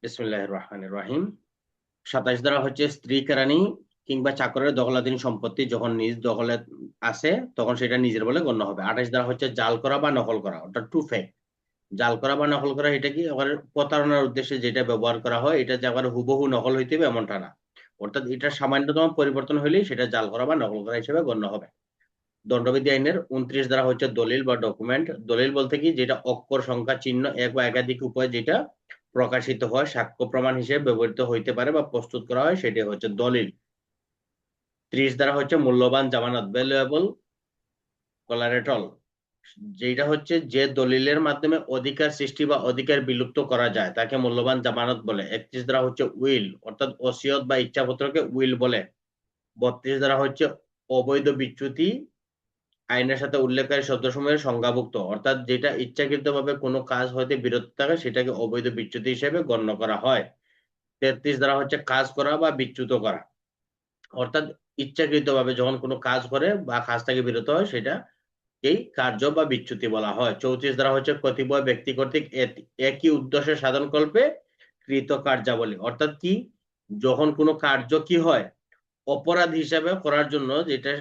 বিসমিল্লাহির রহমানির রহিম। 27 ধারা হচ্ছে স্ত্রী কেরানি কিংবা চাকরের দখলাধীন সম্পত্তি যখন নিজ দখলে আছে তখন সেটা নিজের বলে গণ্য হবে। 28 ধারা হচ্ছে জাল করা বা নকল করা, অর্থাৎ টু ফেক। জাল করা বা নকল করা এটা কি আবার প্রতারণার উদ্দেশ্যে যেটা ব্যবহার করা হয়, এটা যে আবার হুবহু নকল হইতে হবে এমনটা না। অর্থাৎ এটা সামান্যতম পরিবর্তন হলেই সেটা জাল করা বা নকল করা হিসেবে গণ্য হবে। দণ্ডবিধি আইনের 29 ধারা হচ্ছে দলিল বা ডকুমেন্ট। দলিল বলতে কি যেটা অক্ষর, সংখ্যা, চিহ্ন এক বা একাধিক উপায়ে যেটা প্রকাশিত হয়, সাক্ষ্য প্রমাণ হিসেবে ব্যবহৃত হইতে পারে বা প্রস্তুত করা হয়, সেটা হচ্ছে দলিল। 30 ধারা হচ্ছে মূল্যবান জামানত, ভ্যালুয়েবল কোলারেটল, যেটা হচ্ছে যে দলিলের মাধ্যমে অধিকার সৃষ্টি বা অধিকার বিলুপ্ত করা যায় তাকে মূল্যবান জামানত বলে। 31 ধারা হচ্ছে উইল, অর্থাৎ ওসিয়ত বা ইচ্ছাপত্রকে উইল বলে। 32 ধারা হচ্ছে অবৈধ বিচ্যুতি আইনের সাথে উল্লেখকারী শব্দসমূহের সংজ্ঞাভুক্ত, অর্থাৎ যেটা ইচ্ছাকৃতভাবে কোনো কাজ হইতে বিরত থাকে সেটাকে অবৈধ বিচ্যুতি হিসেবে গণ্য করা হয়। 33 ধারা হচ্ছে কাজ করা বা বিচ্যুত করা, অর্থাৎ ইচ্ছাকৃতভাবে যখন কোনো কাজ করে বা কাজ থেকে বিরত হয় সেটা এই কার্য বা বিচ্যুতি বলা হয়। 34 ধারা হচ্ছে কতিপয় ব্যক্তি কর্তৃক একই উদ্দেশ্যে সাধনকল্পে কৃত কার্যাবলী, অর্থাৎ কি যখন কোনো কার্য কি হয় অপরাধ হিসাবে করার জন্য, যেটা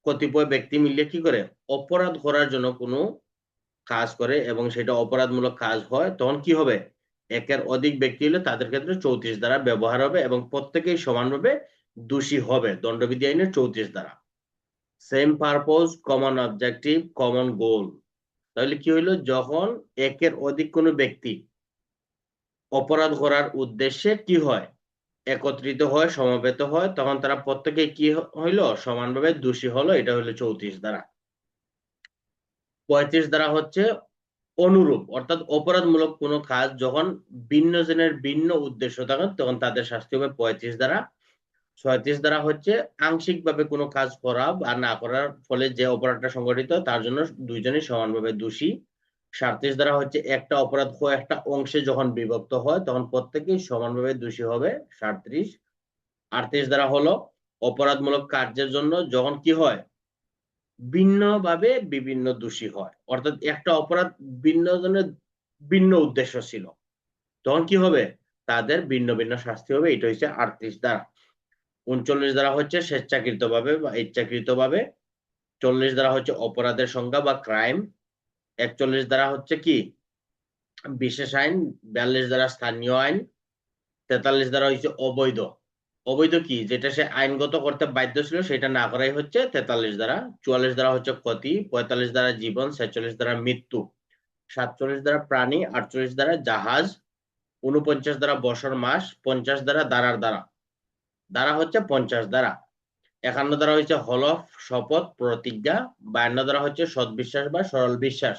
কতিপয় ব্যক্তি মিলে কি করে অপরাধ করার জন্য কোনো কাজ করে এবং সেটা অপরাধমূলক কাজ হয়, তখন কি হবে একের অধিক ব্যক্তি হলে তাদের ক্ষেত্রে 34 ধারা ব্যবহার হবে এবং প্রত্যেকেই সমানভাবে দোষী হবে। দণ্ডবিধি আইনের 34 ধারা। Same purpose, common objective, common goal. তাহলে কি হইলো, যখন একের অধিক কোনো ব্যক্তি অপরাধ করার উদ্দেশ্যে কি হয় একত্রিত হয়, সমবেত হয়, তখন তারা প্রত্যেকে কি হইলো সমানভাবে দোষী হলো। এটা হলো 34 ধারা। 35 ধারা হচ্ছে অনুরূপ, অর্থাৎ অপরাধমূলক কোনো কাজ যখন ভিন্ন জনের ভিন্ন উদ্দেশ্য থাকে তখন তাদের শাস্তি হবে 35 ধারা। 36 ধারা হচ্ছে আংশিকভাবে কোনো কাজ করা বা না করার ফলে যে অপরাধটা সংঘটিত তার জন্য দুইজনই সমানভাবে দোষী। 37 ধারা হচ্ছে একটা অপরাধ একটা অংশে যখন বিভক্ত হয় তখন প্রত্যেকেই সমানভাবে দোষী হবে। 37। 38 ধারা হলো অপরাধমূলক কার্যের জন্য যখন কি হয় ভিন্নভাবে বিভিন্ন দোষী হয়, অর্থাৎ একটা অপরাধ ভিন্ন জনের ভিন্ন উদ্দেশ্য ছিল, তখন কি হবে তাদের ভিন্ন ভিন্ন শাস্তি হবে। এটা হচ্ছে 38 ধারা। 39 ধারা হচ্ছে স্বেচ্ছাকৃত ভাবে বা ইচ্ছাকৃত ভাবে। 40 ধারা হচ্ছে অপরাধের সংজ্ঞা বা ক্রাইম। 41 ধারা হচ্ছে কি বিশেষ আইন। 42 ধারা স্থানীয় আইন। 43 ধারা হচ্ছে অবৈধ। অবৈধ কি যেটা সে আইনগত করতে বাধ্য ছিল সেটা না করাই হচ্ছে 43 ধারা। 44 ধারা হচ্ছে ক্ষতি। 45 ধারা জীবন। 46 ধারা মৃত্যু। 47 ধারা প্রাণী। 48 ধারা জাহাজ। 49 ধারা বছর মাস। 50 ধারা দ্বারার দ্বারা। দ্বারা হচ্ছে 50 ধারা। 51 ধারা হচ্ছে হলফ, শপথ, প্রতিজ্ঞা। 52 ধারা হচ্ছে সৎবিশ্বাস বা সরল বিশ্বাস।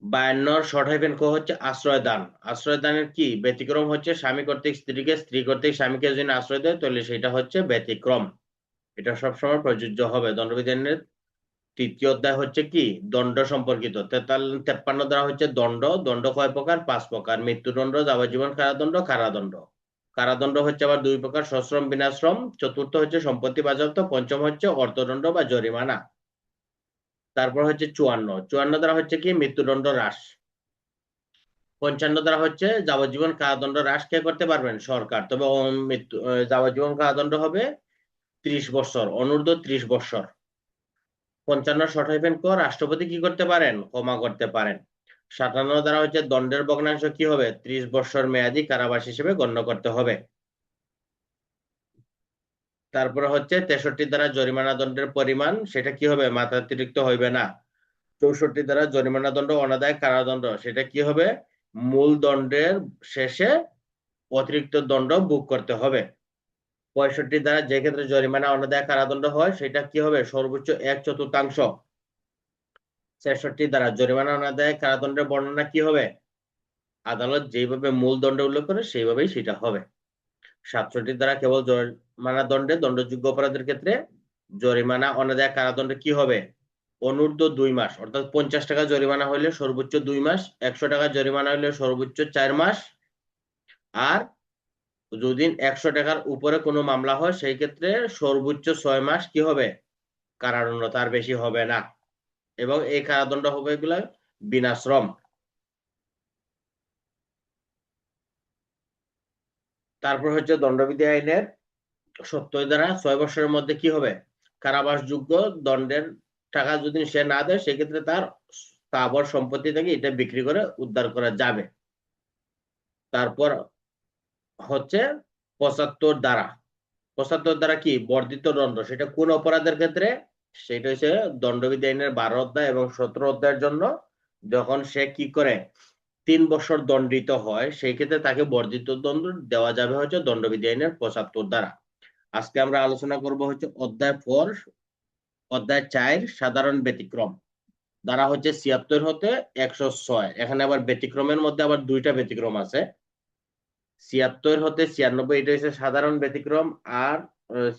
52 শর্ট হাইফেন ক হচ্ছে আশ্রয় দান। আশ্রয় দানের কি ব্যতিক্রম হচ্ছে স্বামী কর্তৃক স্ত্রীকে, স্ত্রী কর্তৃক স্বামীকে যদি আশ্রয় দেয় তাহলে সেটা হচ্ছে ব্যতিক্রম। এটা সবসময় প্রযোজ্য হবে। দণ্ডবিধি আইনের 3য় অধ্যায় হচ্ছে কি দণ্ড সম্পর্কিত। 53 ধারা হচ্ছে দণ্ড। দণ্ড কয় প্রকার? 5 প্রকার। মৃত্যুদণ্ড, যাবজ্জীবন কারাদণ্ড, কারাদণ্ড। কারাদণ্ড হচ্ছে আবার 2 প্রকার, সশ্রম, বিনাশ্রম। চতুর্থ হচ্ছে সম্পত্তি বাজেয়াপ্ত। পঞ্চম হচ্ছে অর্থদণ্ড বা জরিমানা। তারপর হচ্ছে 54 ধারা হচ্ছে কি মৃত্যুদণ্ড হ্রাস। 55 ধারা হচ্ছে যাবজ্জীবন কারাদণ্ড হ্রাস কে করতে পারবেন? সরকার। তবে যাবজ্জীবন কারাদণ্ড হবে 30 বছর, অনূর্ধ্ব 30 বছর। 55 শর্ট হাইফেন ক রাষ্ট্রপতি কি করতে পারেন? ক্ষমা করতে পারেন। 57 ধারা হচ্ছে দণ্ডের ভগ্নাংশ কি হবে? 30 বছর মেয়াদী কারাবাস হিসেবে গণ্য করতে হবে। তারপরে হচ্ছে 63 ধারা জরিমানা দণ্ডের পরিমাণ সেটা কি হবে? মাত্রাতিরিক্ত হইবে না। 64 ধারা জরিমানা দণ্ড অনাদায় কারাদণ্ড সেটা কি হবে? মূল দণ্ডের শেষে অতিরিক্ত দণ্ড ভোগ করতে হবে। 65 ধারা যে ক্ষেত্রে জরিমানা অনাদায় কারাদণ্ড হয় সেটা কি হবে? সর্বোচ্চ 1/4। 63 ধারা জরিমানা অনাদায় কারাদণ্ডের বর্ণনা কি হবে? আদালত যেভাবে মূল দণ্ড উল্লেখ করে সেইভাবেই সেটা হবে। 67 ধারা কেবল জরিমানা দণ্ডে দণ্ডযোগ্য অপরাধের ক্ষেত্রে জরিমানা অনাদায় কারাদণ্ড কি হবে? অনূর্ধ্ব 2 মাস, অর্থাৎ 50 টাকা জরিমানা হইলে সর্বোচ্চ 2 মাস, 100 টাকা জরিমানা হইলে সর্বোচ্চ 4 মাস, আর যদি 100 টাকার উপরে কোনো মামলা হয় সেই ক্ষেত্রে সর্বোচ্চ 6 মাস কি হবে? কারাদণ্ড, তার বেশি হবে না। এবং এই কারাদণ্ড হবে এগুলা বিনাশ্রম। তারপর হচ্ছে দণ্ডবিধি আইনের 70 ধারা 6 বছরের মধ্যে কি হবে, কারাবাসযোগ্য দণ্ডের টাকা যদি সে না দেয় সেক্ষেত্রে তার স্থাবর সম্পত্তি থেকে এটা বিক্রি করে উদ্ধার করা যাবে। তারপর হচ্ছে 75 ধারা। 75 ধারা কি, বর্ধিত দণ্ড, সেটা কোন অপরাধের ক্ষেত্রে, সেটা হচ্ছে দণ্ডবিধি আইনের 12 অধ্যায় এবং 17 অধ্যায়ের জন্য। যখন সে কি করে 3 বছর দণ্ডিত হয় সেই ক্ষেত্রে তাকে বর্ধিত দণ্ড দেওয়া যাবে হচ্ছে দণ্ডবিধি আইনের 75 ধারা। আজকে আমরা আলোচনা করব হচ্ছে অধ্যায় 4, অধ্যায় 4 সাধারণ ব্যতিক্রম। ধারা হচ্ছে 76 হতে 106। এখানে আবার ব্যতিক্রমের মধ্যে আবার দুইটা ব্যতিক্রম আছে, 76 হতে 96 এটা হচ্ছে সাধারণ ব্যতিক্রম, আর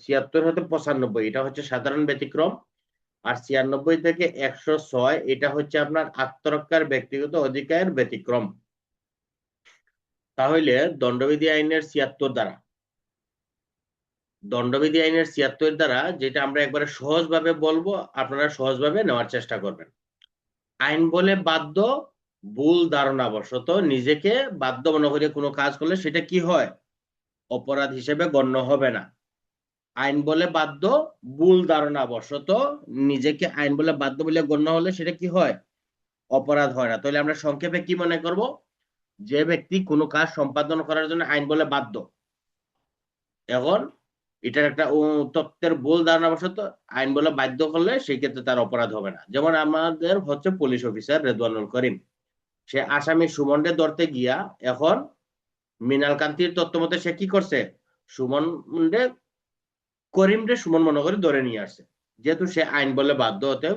76 হতে 95 এটা হচ্ছে সাধারণ ব্যতিক্রম, আর 96 থেকে 106 এটা হচ্ছে আপনার আত্মরক্ষার ব্যক্তিগত অধিকারের ব্যতিক্রম। তাহলে দণ্ডবিধি আইনের 76 ধারা, দণ্ডবিধি আইনের 76 ধারা যেটা আমরা একবারে সহজভাবে বলবো, আপনারা সহজভাবে নেওয়ার চেষ্টা করবেন। আইন বলে বাধ্য, ভুল ধারণাবশত নিজেকে বাধ্য মনে করে কোনো কাজ করলে সেটা কি হয়, অপরাধ হিসেবে গণ্য হবে না। আইন বলে বাধ্য, ভুল ধারণাবশত নিজেকে আইন বলে বাধ্য বলে গণ্য হলে সেটা কি হয়, অপরাধ হয় না। তাহলে আমরা সংক্ষেপে কি মনে করব, যে ব্যক্তি কোনো কাজ সম্পাদন করার জন্য আইন বলে বাধ্য, এখন এটার একটা তত্ত্বের ভুল ধারণাবশত আইন বলে বাধ্য করলে সেই ক্ষেত্রে তার অপরাধ হবে না। যেমন আমাদের হচ্ছে পুলিশ অফিসার রেদওয়ানুল করিম, সে আসামি সুমনকে ধরতে গিয়া এখন মৃণাল কান্তির তথ্য মতে সে কি করছে, সুমনকে করিম রে সুমন মনে করে ধরে নিয়ে আসছে, যেহেতু সে আইন বলে বাধ্য হতে,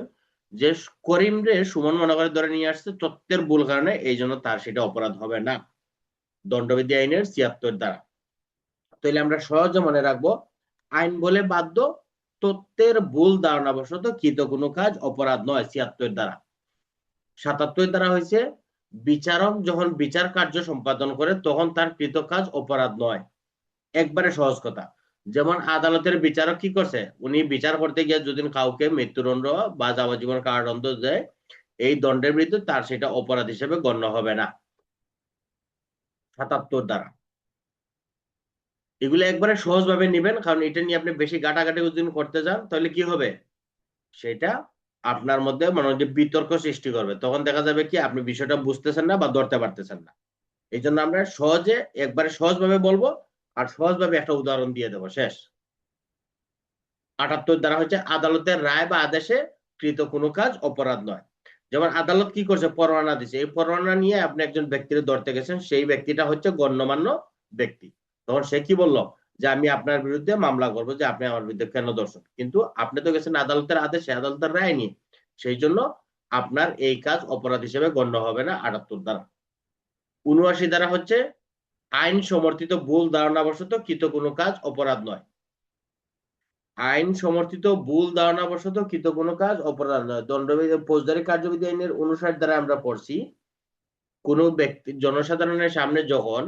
যে করিম রে সুমন মনে করে ধরে নিয়ে আসছে তথ্যের ভুল কারণে, এই জন্য তার সেটা অপরাধ হবে না দণ্ডবিধি আইনের 76 ধারা। তাহলে আমরা সহজে মনে রাখবো, আইন বলে বাধ্য, তথ্যের ভুল ধারণাবশত কৃত কোনো কাজ অপরাধ নয় 76 ধারা। 77 ধারা হয়েছে বিচারক যখন বিচার কার্য সম্পাদন করে তখন তার কৃত কাজ অপরাধ নয়। একবারে সহজ কথা, যেমন আদালতের বিচারক কি করছে, উনি বিচার করতে গিয়ে যদি কাউকে মৃত্যুদণ্ড বা যাবজ্জীবন কারাদণ্ড দেয়, এই দণ্ডের বিরুদ্ধে তার সেটা অপরাধ হিসেবে গণ্য হবে না 77 দ্বারা। এগুলো একবারে সহজভাবে নিবেন, কারণ এটা নিয়ে আপনি বেশি ঘাটাঘাটি যদি করতে যান তাহলে কি হবে, সেটা আপনার মধ্যে মনে হয় বিতর্ক সৃষ্টি করবে, তখন দেখা যাবে কি আপনি বিষয়টা বুঝতেছেন না বা ধরতে পারতেছেন না। এই জন্য আমরা সহজে একবারে সহজভাবে বলবো, আর সহজভাবে একটা উদাহরণ দিয়ে দেবো, শেষ। 78 দ্বারা হচ্ছে আদালতের রায় বা আদেশে কৃত কোনো কাজ অপরাধ নয়। যেমন আদালত কি করছে, পরোয়ানা দিচ্ছে, এই পরোয়ানা নিয়ে আপনি একজন ব্যক্তিকে ধরতে গেছেন, সেই ব্যক্তিটা হচ্ছে গণ্যমান্য ব্যক্তি, তখন সে কি বলল, যে আমি আপনার বিরুদ্ধে মামলা করবো যে আপনি আমার বিরুদ্ধে কেন ধরছেন, কিন্তু আপনি তো গেছেন আদালতের আদেশে আদালতের রায় নিয়ে, সেই জন্য আপনার এই কাজ অপরাধ হিসেবে গণ্য হবে না 78 দ্বারা। 79 দ্বারা হচ্ছে আইন সমর্থিত ভুল ধারণাবশত কৃত কোনো কাজ অপরাধ নয়। আইন সমর্থিত ভুল ধারণাবশত কৃত কোনো কাজ অপরাধ নয়। দণ্ডবিধি ফৌজদারি কার্যবিধি আইনের 59 দ্বারা আমরা পড়ছি, কোন ব্যক্তি জনসাধারণের সামনে যখন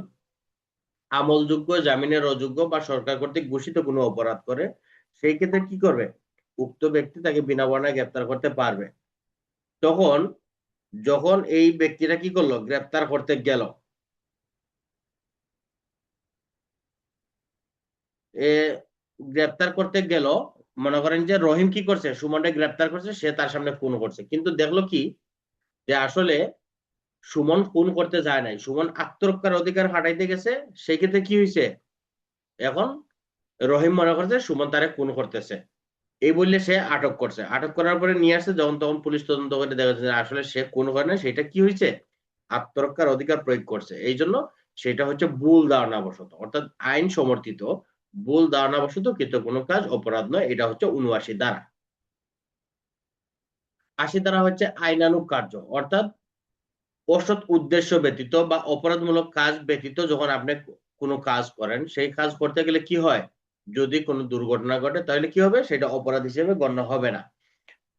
আমলযোগ্য, জামিনের অযোগ্য বা সরকার কর্তৃক ঘোষিত কোনো অপরাধ করে, সেই ক্ষেত্রে কি করবে, উক্ত ব্যক্তি তাকে বিনা বর্ণায় গ্রেপ্তার করতে পারবে। তখন যখন এই ব্যক্তিটা কি করলো, গ্রেপ্তার করতে গেল, এ গ্রেপ্তার করতে গেল, মনে করেন যে রহিম কি করছে, সুমনকে গ্রেপ্তার করছে, সে তার সামনে খুন করছে, কিন্তু দেখলো কি যে আসলে সুমন খুন করতে যায় নাই, সুমন আত্মরক্ষার অধিকার হাঁটাইতে গেছে, সেই ক্ষেত্রে কি হয়েছে, এখন রহিম মনে করছে সুমন তারে খুন করতেছে, এই বললে সে আটক করছে, আটক করার পরে নিয়ে আসছে, যখন তখন পুলিশ তদন্ত করে দেখা যাচ্ছে আসলে সে খুন করে না, সেটা কি হয়েছে, আত্মরক্ষার অধিকার প্রয়োগ করছে, এই জন্য সেটা হচ্ছে ভুল ধারণাবশত, অর্থাৎ আইন সমর্থিত ভুল ধারণাবশত কৃত কোনো কাজ অপরাধ নয়, এটা হচ্ছে 79 ধারা। 80 ধারা হচ্ছে আইনানুগ কার্য, অর্থাৎ অসৎ উদ্দেশ্য ব্যতীত বা অপরাধমূলক কাজ ব্যতীত যখন আপনি কোনো কাজ করেন, সেই কাজ করতে গেলে কি হয়, যদি কোনো দুর্ঘটনা ঘটে তাহলে কি হবে, সেটা অপরাধ হিসেবে গণ্য হবে না।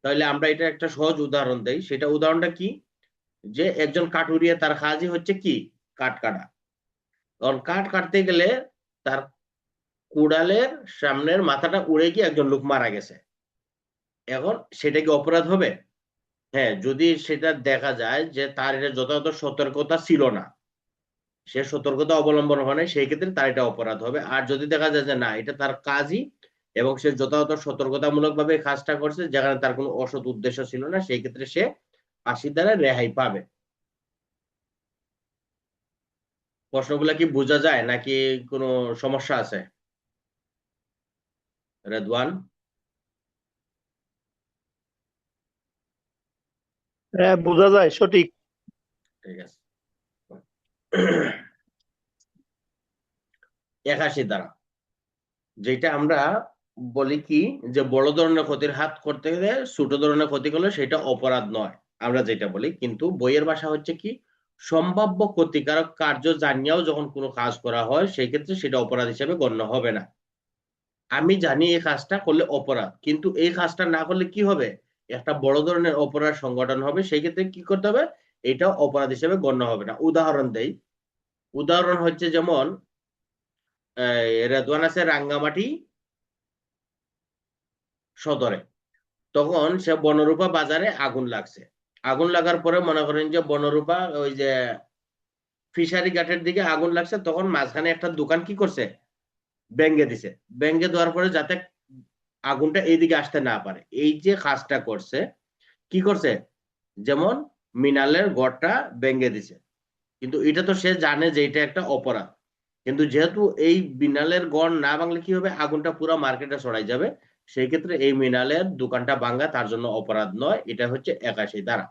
তাহলে আমরা এটা একটা সহজ উদাহরণ দেই, সেটা উদাহরণটা কি, যে একজন কাঠুরিয়া তার কাজই হচ্ছে কি, কাঠ কাটা, কারণ কাঠ কাটতে গেলে তার কুড়ালের সামনের মাথাটা উড়ে গিয়ে একজন লোক মারা গেছে, এখন সেটা কি অপরাধ হবে, হ্যাঁ, যদি সেটা দেখা যায় যে তার এটা যথাযথ সতর্কতা ছিল না, সে সতর্কতা অবলম্বন হয় না, সেই ক্ষেত্রে তার এটা অপরাধ হবে। আর যদি দেখা যায় যে না, এটা তার কাজই এবং সে যথাযথ সতর্কতামূলক ভাবে কাজটা করছে, যেখানে তার কোনো অসৎ উদ্দেশ্য ছিল না, সেই ক্ষেত্রে সে ফাঁসির দ্বারা রেহাই পাবে। প্রশ্নগুলা কি বোঝা যায় নাকি কোনো সমস্যা আছে? রেদওয়ান? হ্যাঁ, বোঝা যায়, সঠিক। ঠিক আছে। 81 দ্বারা, যেটা আমরা বলি কি, যে বড় ধরনের ক্ষতির হাত করতে গেলে ছোট ধরনের ক্ষতি করলে সেটা অপরাধ নয়, আমরা যেটা বলি। কিন্তু বইয়ের ভাষা হচ্ছে কি, সম্ভাব্য ক্ষতিকারক কার্য জানিয়েও যখন কোনো কাজ করা হয় সেই ক্ষেত্রে সেটা অপরাধ হিসেবে গণ্য হবে না। আমি জানি এই কাজটা করলে অপরাধ, কিন্তু এই কাজটা না করলে কি হবে, একটা বড় ধরনের অপরাধ সংগঠন হবে, সেই ক্ষেত্রে কি করতে হবে, এটাও অপরাধ হিসেবে গণ্য হবে না। উদাহরণ দেই, উদাহরণ হচ্ছে যেমন রেদওয়ান আছে রাঙ্গামাটি সদরে, তখন সে বনরূপা বাজারে আগুন লাগছে। আগুন লাগার পরে মনে করেন যে বনরূপা ওই যে ফিশারি ঘাটের দিকে আগুন লাগছে, তখন মাঝখানে একটা দোকান কি করছে, ভেঙে দিছে। ভেঙে দেওয়ার পরে যাতে আগুনটা এইদিকে আসতে না পারে, এই যে কাজটা করছে, কি করছে, যেমন মিনালের গড়টা ভেঙে দিছে। কিন্তু এটা তো সে জানে যে এটা একটা অপরাধ, কিন্তু যেহেতু এই মিনালের গড় না ভাঙলে কি হবে, আগুনটা পুরো মার্কেটে ছড়াই যাবে। সেই ক্ষেত্রে এই মিনালের দোকানটা ভাঙা তার জন্য অপরাধ নয়, এটা হচ্ছে 81 দ্বারা।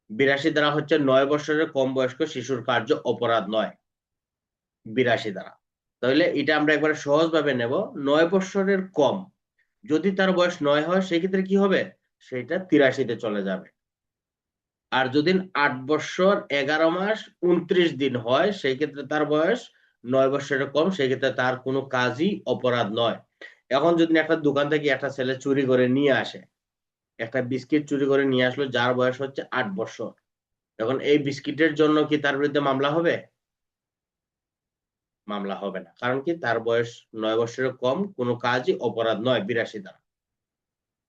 82 দ্বারা হচ্ছে 9 বছরের কম বয়স্ক শিশুর কার্য অপরাধ নয়, 82 দ্বারা। তাহলে এটা আমরা একবারে সহজ ভাবে নেব, 9 বছরের কম, যদি তার বয়স 9 হয় সেক্ষেত্রে কি হবে, সেটা 83-তে চলে যাবে। আর যদি 8 বছর 11 মাস 29 দিন হয় সেই ক্ষেত্রে তার বয়স 9 বছরের কম, সেই ক্ষেত্রে তার কোনো কাজই অপরাধ নয়। এখন যদি একটা দোকান থেকে একটা ছেলে চুরি করে নিয়ে আসে, একটা বিস্কিট চুরি করে নিয়ে আসলো যার বয়স হচ্ছে 8 বছর, এখন এই বিস্কিটের জন্য কি তার বিরুদ্ধে মামলা হবে? মামলা হবে না, কারণ কি তার বয়স 9 বছরের কম, কোনো কাজই অপরাধ নয় 82 দ্বারা।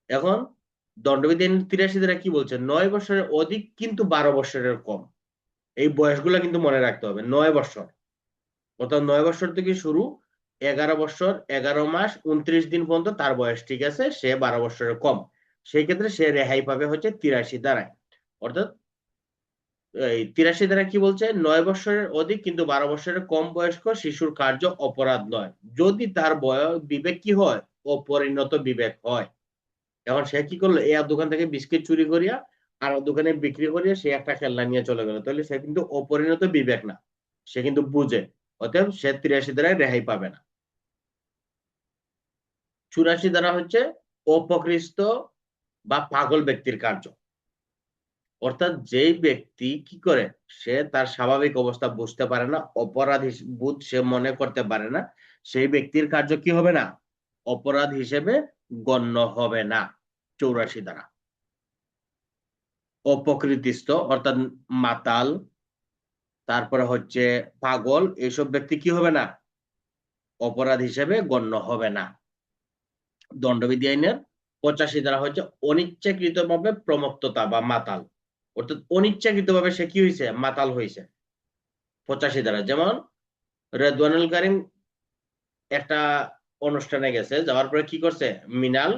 এখন দণ্ডবিধি আইন 83 দ্বারা কি বলছে, 9 বছরের অধিক কিন্তু 12 বছরের কম। এই বয়সগুলো কিন্তু মনে রাখতে হবে, 9 বছর, অর্থাৎ 9 বছর থেকে শুরু, 11 বছর 11 মাস 29 দিন পর্যন্ত তার বয়স, ঠিক আছে, সে 12 বছরের কম, সেই ক্ষেত্রে সে রেহাই পাবে হচ্ছে 83 দ্বারায়। অর্থাৎ এই 83 দ্বারা কি বলছে, 9 বছরের অধিক কিন্তু 12 বছরের কম বয়স্ক শিশুর কার্য অপরাধ নয়, যদি তার বয়স বিবেক কি হয়, অপরিণত বিবেক হয়। এখন সে কি করলো, এই দোকান থেকে বিস্কিট চুরি করিয়া আর দোকানে বিক্রি করিয়া সে একটা খেলনা নিয়ে চলে গেল, তাহলে সে কিন্তু অপরিণত বিবেক না, সে কিন্তু বুঝে, অতএব সে 83 দ্বারা রেহাই পাবে না। 84 দ্বারা হচ্ছে অপকৃষ্ট বা পাগল ব্যক্তির কার্য, অর্থাৎ যেই ব্যক্তি কি করে, সে তার স্বাভাবিক অবস্থা বুঝতে পারে না, অপরাধ বোধ সে মনে করতে পারে না, সেই ব্যক্তির কার্য কি হবে না, অপরাধ হিসেবে গণ্য হবে না। 84 দ্বারা অপকৃতিস্থ অর্থাৎ মাতাল, তারপরে হচ্ছে পাগল, এইসব ব্যক্তি কি হবে না, অপরাধ হিসেবে গণ্য হবে না। দণ্ডবিধি আইনের 85 দ্বারা হচ্ছে অনিচ্ছাকৃত ভাবে প্রমত্ততা বা মাতাল, অর্থাৎ অনিচ্ছাকৃত ভাবে সে কি হয়েছে, মাতাল হয়েছে। 85 দ্বারা যেমন রেদওয়ানুল কারিম একটা অনুষ্ঠানে গেছে, যাওয়ার পরে কি করছে, মিনাল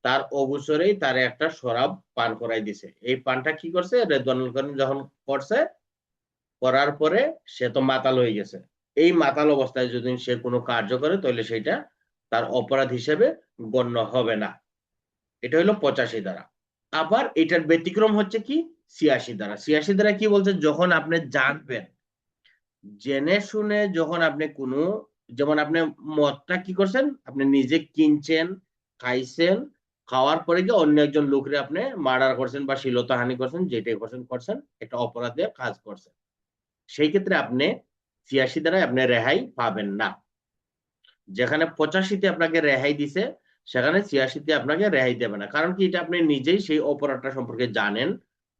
তার অবসরেই তার একটা শরাব পান করাই দিছে। এই পানটা কি করছে, রেদওয়ানুল করিম যখন করছে, করার পরে সে তো মাতাল হয়ে গেছে। এই মাতাল অবস্থায় যদি সে কোনো কার্য করে তাহলে সেটা তার অপরাধ হিসেবে গণ্য হবে না। এটা হলো 85 দ্বারা। আবার এটার ব্যতিক্রম হচ্ছে কি, 86 দ্বারা। 86 দ্বারা কি বলছে, যখন আপনি জানবেন, জেনে শুনে যখন আপনি কোনো, যেমন আপনি মদটা কি করছেন, আপনি নিজে কিনছেন, খাইছেন, খাওয়ার পরে গিয়ে অন্য একজন লোকরে আপনি মার্ডার করছেন বা শ্লীলতাহানি করছেন, যেটাই করছেন করছেন, একটা অপরাধে কাজ করছেন, সেই ক্ষেত্রে আপনি 86 দ্বারা আপনি রেহাই পাবেন না। যেখানে 85-তে আপনাকে রেহাই দিছে, সেখানে 86-তে আপনাকে রেহাই দেবে না, কারণ কি, এটা আপনি নিজেই সেই অপরাধটা সম্পর্কে জানেন,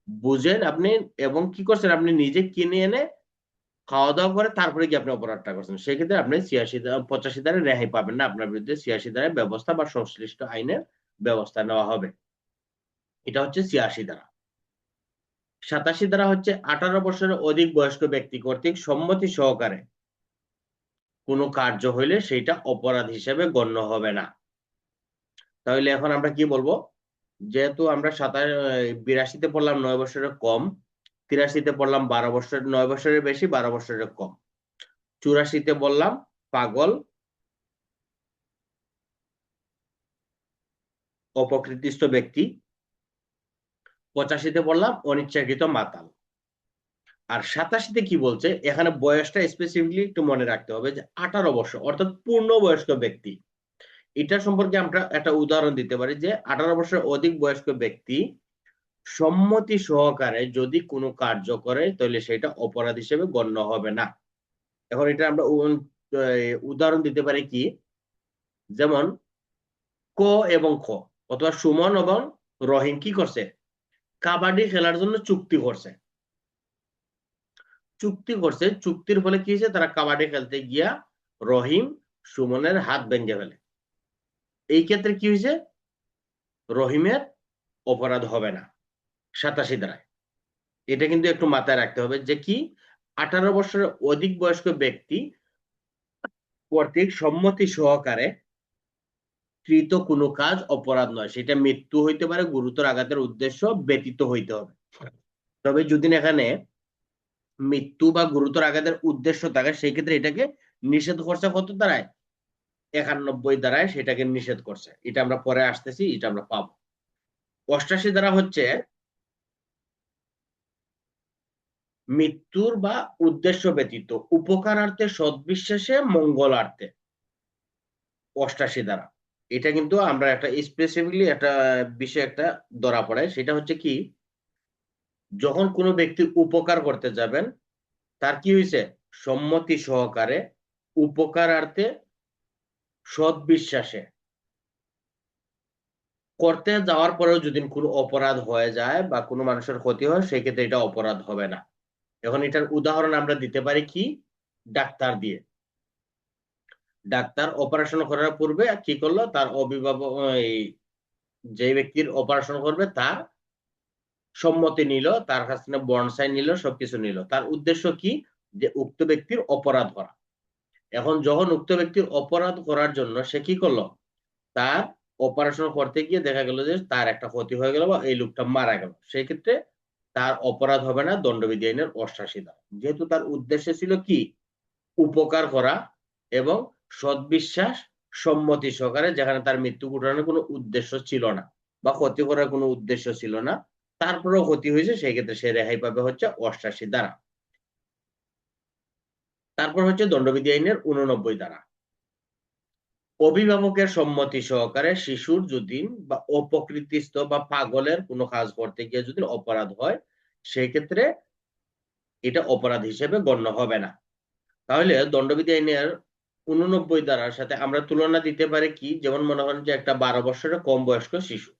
বুঝেন আপনি, এবং কি করছেন, আপনি নিজে কিনে এনে খাওয়া দাওয়া করে তারপরে কি আপনি অপরাধটা করছেন, সেক্ষেত্রে আপনি 85 দ্বারা রেহাই পাবেন না, আপনার বিরুদ্ধে 86 দ্বারা ব্যবস্থা বা সংশ্লিষ্ট আইনের ব্যবস্থা নেওয়া হবে। এটা হচ্ছে 86 দ্বারা। 87 ধারা হচ্ছে 18 বছরের অধিক বয়স্ক ব্যক্তি কর্তৃক সম্মতি সহকারে কোনো কার্য হইলে সেইটা অপরাধ হিসেবে গণ্য হবে না। তাহলে এখন আমরা কি বলবো, যেহেতু আমরা 82-তে পড়লাম 9 বছরের কম, 83-তে পড়লাম 12 বছর, 9 বছরের বেশি 12 বছরের কম, 84-তে বললাম পাগল অপকৃতিস্থ ব্যক্তি, 85-তে বললাম অনিচ্ছাকৃত মাতাল। আর 87-তে কি বলছে, এখানে বয়সটা স্পেসিফিকলি একটু মনে রাখতে হবে যে 18 বছর অর্থাৎ পূর্ণবয়স্ক ব্যক্তি। এটা সম্পর্কে আমরা একটা উদাহরণ দিতে পারি যে 18 বছর অধিক বয়স্ক ব্যক্তি সম্মতি সহকারে যদি কোনো কার্য করে তাহলে সেটা অপরাধ হিসেবে গণ্য হবে না। এখন এটা আমরা উদাহরণ দিতে পারি কি, যেমন ক এবং খ অথবা সুমন এবং রহিম কি করছে, কাবাডি খেলার জন্য চুক্তি করছে। চুক্তির ফলে কি হয়েছে, তারা কাবাডি খেলতে গিয়া রহিম সুমনের হাত ভেঙে ফেলে। এই ক্ষেত্রে কি হয়েছে, রহিমের অপরাধ হবে না 87 ধারায়। এটা কিন্তু একটু মাথায় রাখতে হবে যে কি, 18 বছরের অধিক বয়স্ক ব্যক্তি কর্তৃক সম্মতি সহকারে কৃত কোনো কাজ অপরাধ নয়, সেটা মৃত্যু হইতে পারে, গুরুতর আঘাতের উদ্দেশ্য ব্যতীত হইতে হবে। তবে যদি এখানে মৃত্যু বা গুরুতর আঘাতের উদ্দেশ্য থাকে সেই ক্ষেত্রে এটাকে নিষেধ করছে কত দ্বারায়, 91 দ্বারায় সেটাকে নিষেধ করছে। এটা আমরা পরে আসতেছি, এটা আমরা পাবো। 88 দ্বারা হচ্ছে মৃত্যুর বা উদ্দেশ্য ব্যতীত উপকারার্থে, সদ্বিশ্বাসে, মঙ্গলার্থে। 88 দ্বারা এটা কিন্তু আমরা একটা স্পেসিফিকলি একটা বিষয় একটা ধরা পড়ে, সেটা হচ্ছে কি, যখন কোনো ব্যক্তির উপকার করতে যাবেন তার কি হয়েছে, সম্মতি সহকারে উপকারার্থে সদ্বিশ্বাসে করতে যাওয়ার পরেও যদি কোনো অপরাধ হয়ে যায় বা কোনো মানুষের ক্ষতি হয় সেই ক্ষেত্রে এটা অপরাধ হবে না। এখন এটার উদাহরণ আমরা দিতে পারি কি, ডাক্তার দিয়ে। ডাক্তার অপারেশন করার পূর্বে কি করলো, তার অভিভাবক যে ব্যক্তির অপারেশন করবে তার সম্মতি নিল, তার কাছ থেকে বন্ড সাইন নিল, সবকিছু নিল। তার উদ্দেশ্য কি, যে উক্ত ব্যক্তির অপরাধ করা। এখন যখন উক্ত ব্যক্তির অপরাধ করার জন্য সে কি করলো, তার অপারেশন করতে গিয়ে দেখা গেল যে তার একটা ক্ষতি হয়ে গেল বা এই লোকটা মারা গেল, সেই ক্ষেত্রে তার অপরাধ হবে না দণ্ডবিধি আইনের 88 ধারা, যেহেতু তার উদ্দেশ্য ছিল কি, উপকার করা এবং সদ্বিশ্বাস সম্মতি সহকারে, যেখানে তার মৃত্যু ঘটানোর কোনো উদ্দেশ্য ছিল না বা ক্ষতি করার কোনো উদ্দেশ্য ছিল না, তারপরেও ক্ষতি হয়েছে, সেই ক্ষেত্রে সে রেহাই পাবে হচ্ছে 88 ধারা। তারপর হচ্ছে দণ্ডবিধি আইনের 89 ধারা। অভিভাবকের সম্মতি সহকারে শিশুর যদি বা অপকৃতিস্থ বা পাগলের কোনো কাজ করতে গিয়ে যদি অপরাধ হয় সেই ক্ষেত্রে এটা অপরাধ হিসেবে গণ্য হবে না। তাহলে দণ্ডবিধি আইনের 89 ধারার সাথে আমরা তুলনা দিতে পারি কি, যেমন মনে করেন যে একটা 12 বছরের কম বয়স্ক শিশু,